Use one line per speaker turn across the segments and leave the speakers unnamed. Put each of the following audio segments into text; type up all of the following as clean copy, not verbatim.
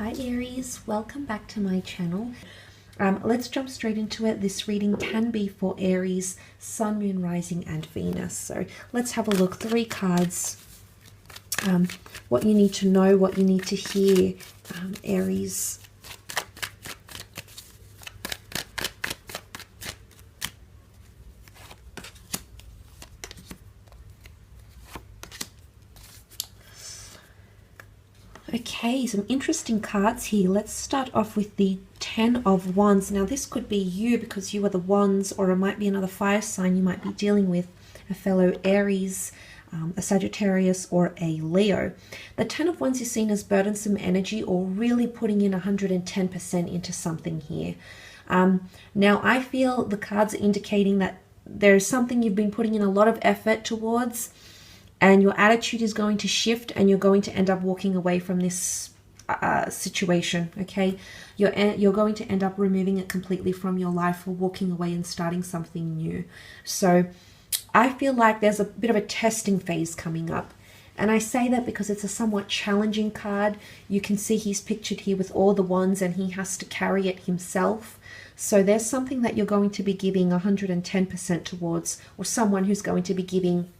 Hi Aries, welcome back to my channel. Let's jump straight into it. This reading can be for Aries, Sun, Moon, Rising and Venus. So let's have a look. 3 cards. What you need to know, what you need to hear, Aries. Okay, some interesting cards here. Let's start off with the 10 of Wands. Now this could be you because you are the Wands, or it might be another fire sign you might be dealing with, a fellow Aries, a Sagittarius or a Leo. The 10 of Wands is seen as burdensome energy or really putting in 110% into something here. Now I feel the cards are indicating that there's something you've been putting in a lot of effort towards, and your attitude is going to shift and you're going to end up walking away from this situation, okay? You're going to end up removing it completely from your life or walking away and starting something new. So I feel like there's a bit of a testing phase coming up. And I say that because it's a somewhat challenging card. You can see he's pictured here with all the wands and he has to carry it himself. So there's something that you're going to be giving 110% towards, or someone who's going to be giving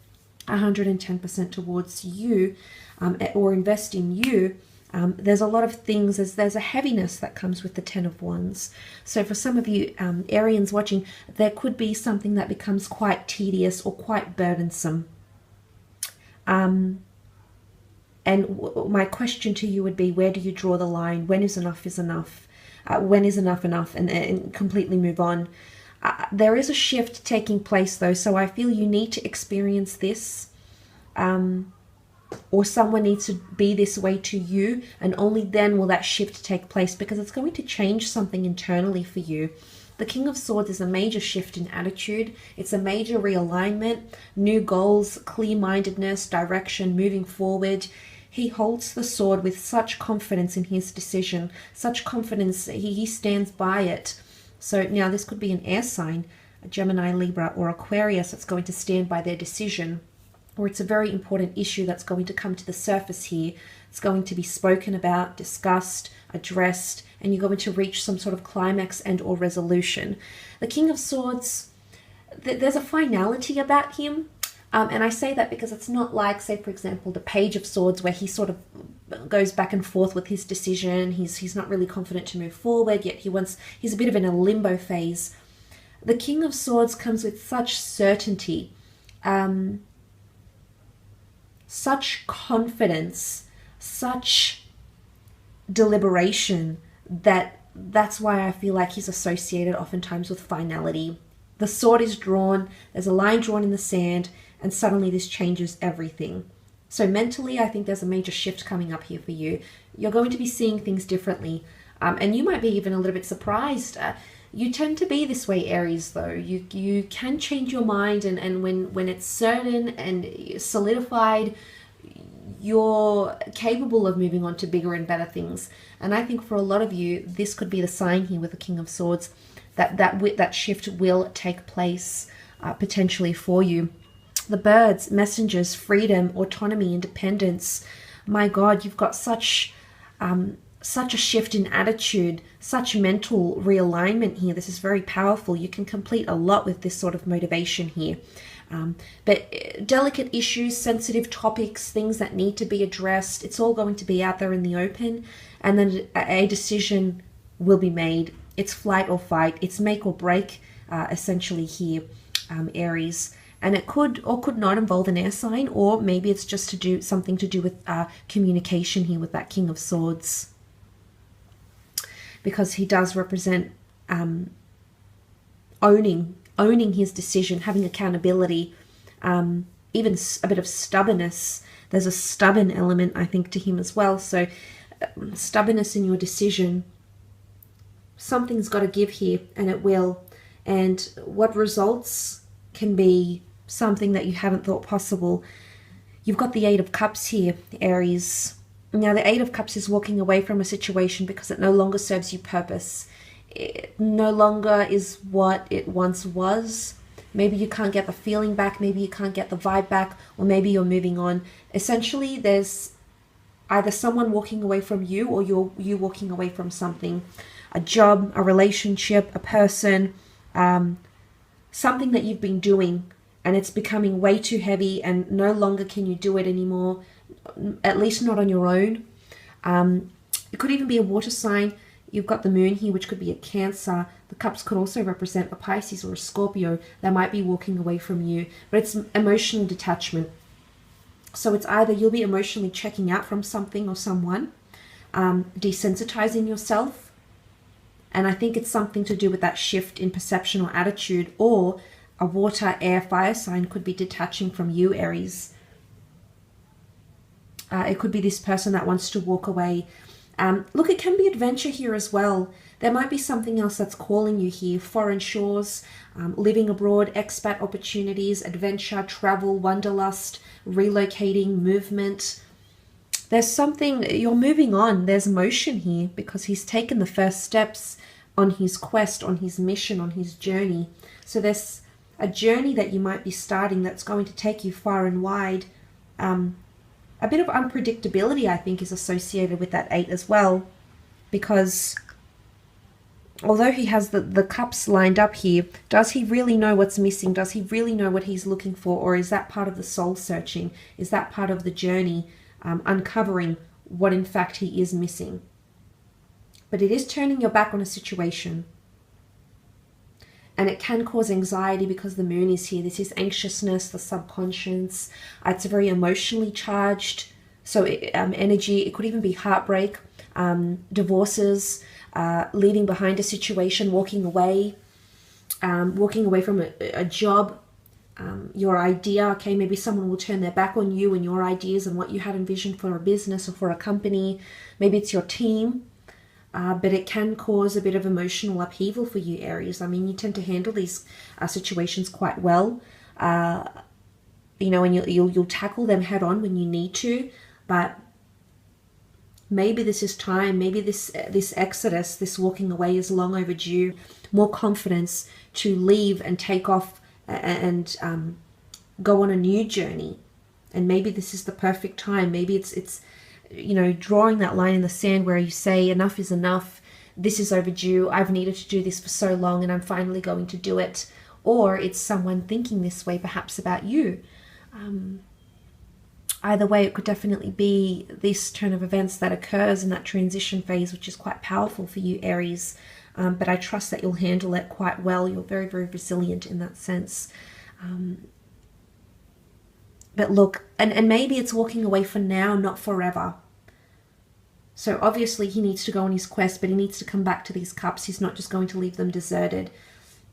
110% towards you, or invest in you. There's a lot of things, there's a heaviness that comes with the 10 of Wands. So for some of you Arians watching, there could be something that becomes quite tedious or quite burdensome. And my question to you would be, where do you draw the line? When is enough enough? When is enough enough, and completely move on? There is a shift taking place though, so I feel you need to experience this, or someone needs to be this way to you, and only then will that shift take place, because it's going to change something internally for you. The King of Swords is a major shift in attitude. It's a major realignment, new goals, clear-mindedness, direction, moving forward. He holds the sword with such confidence in his decision, such confidence, he stands by it. So now this could be an air sign, a Gemini, Libra or Aquarius that's going to stand by their decision, or it's a very important issue that's going to come to the surface here. It's going to be spoken about, discussed, addressed, and you're going to reach some sort of climax and or resolution. The King of Swords, there's a finality about him. And I say that because it's not like, say, for example, the Page of Swords, where he sort of goes back and forth with his decision. He's not really confident to move forward, yet he's a bit of in a limbo phase. The King of Swords comes with such certainty, such confidence, such deliberation, that's why I feel like he's associated oftentimes with finality. The sword is drawn, there's a line drawn in the sand, and suddenly this changes everything. So mentally, I think there's a major shift coming up here for you. You're going to be seeing things differently, and you might be even a little bit surprised. You tend to be this way, Aries, though. You can change your mind, and when it's certain and solidified, you're capable of moving on to bigger and better things. And I think for a lot of you, this could be the sign here with the King of Swords, that shift will take place potentially for you. The birds, messengers, freedom, autonomy, independence. My God, you've got such a shift in attitude, such mental realignment here. This is very powerful. You can complete a lot with this sort of motivation here. But delicate issues, sensitive topics, things that need to be addressed, it's all going to be out there in the open, and then a decision will be made. It's flight or fight. It's make or break, essentially here, Aries. And it could or could not involve an air sign, or maybe it's just something to do with communication here with that King of Swords, because he does represent owning his decision, having accountability, even a bit of stubbornness. There's a stubborn element, I think, to him as well. So stubbornness in your decision. Something's got to give here, and it will. And what results can be something that you haven't thought possible. You've got the 8 of Cups here, Aries. Now, the 8 of Cups is walking away from a situation because it no longer serves you purpose. It no longer is what it once was. Maybe you can't get the feeling back. Maybe you can't get the vibe back. Or maybe you're moving on. Essentially, there's either someone walking away from you or you walking away from something, a job, a relationship, a person, something that you've been doing and it's becoming way too heavy and no longer can you do it anymore, at least not on your own. It could even be a water sign. You've got the moon here, which could be a Cancer. The cups could also represent a Pisces or a Scorpio that might be walking away from you, but it's emotional detachment. So it's either you'll be emotionally checking out from something or someone, desensitizing yourself, and I think it's something to do with that shift in perception or attitude, or a water, air, fire sign could be detaching from you, Aries. It could be this person that wants to walk away. Look, it can be adventure here as well. There might be something else that's calling you here. Foreign shores, living abroad, expat opportunities, adventure, travel, wanderlust, relocating, movement. There's something, you're moving on. There's motion here because he's taken the first steps on his quest, on his mission, on his journey. So there's a journey that you might be starting that's going to take you far and wide. A bit of unpredictability, I think, is associated with that 8 as well, because although he has the cups lined up here, does he really know what's missing? Does he really know what he's looking for? Or is that part of the soul searching? Is that part of the journey, uncovering what in fact he is missing? But it is turning your back on a situation. And it can cause anxiety because the moon is here. This is anxiousness, the subconscious. It's very emotionally charged. So energy, it could even be heartbreak, divorces, leaving behind a situation, walking away from a job, your idea. Okay, maybe someone will turn their back on you and your ideas and what you had envisioned for a business or for a company. Maybe it's your team. But it can cause a bit of emotional upheaval for you, Aries. I mean, you tend to handle these situations quite well, you know, and you'll tackle them head on when you need to. But maybe this is time. Maybe this exodus, this walking away, is long overdue. More confidence to leave and take off and go on a new journey. And maybe this is the perfect time. Maybe it's you know, drawing that line in the sand where you say enough is enough, this is overdue, I've needed to do this for so long and I'm finally going to do it. Or it's someone thinking this way perhaps about you. Either way, it could definitely be this turn of events that occurs in that transition phase, which is quite powerful for you, Aries. But I trust that you'll handle it quite well. You're very, very resilient in that sense. But look, and maybe it's walking away for now, not forever. So obviously he needs to go on his quest, but he needs to come back to these cups. He's not just going to leave them deserted.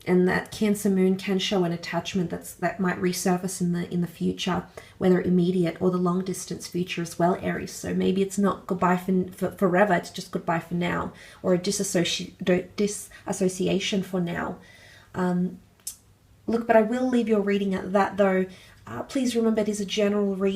And that Cancer moon can show an attachment that might resurface in the future, whether immediate or the long distance future as well, Aries. So maybe it's not goodbye for forever, it's just goodbye for now, or a disassociation for now. Look, but I will leave your reading at that though. Please remember it is a general reading.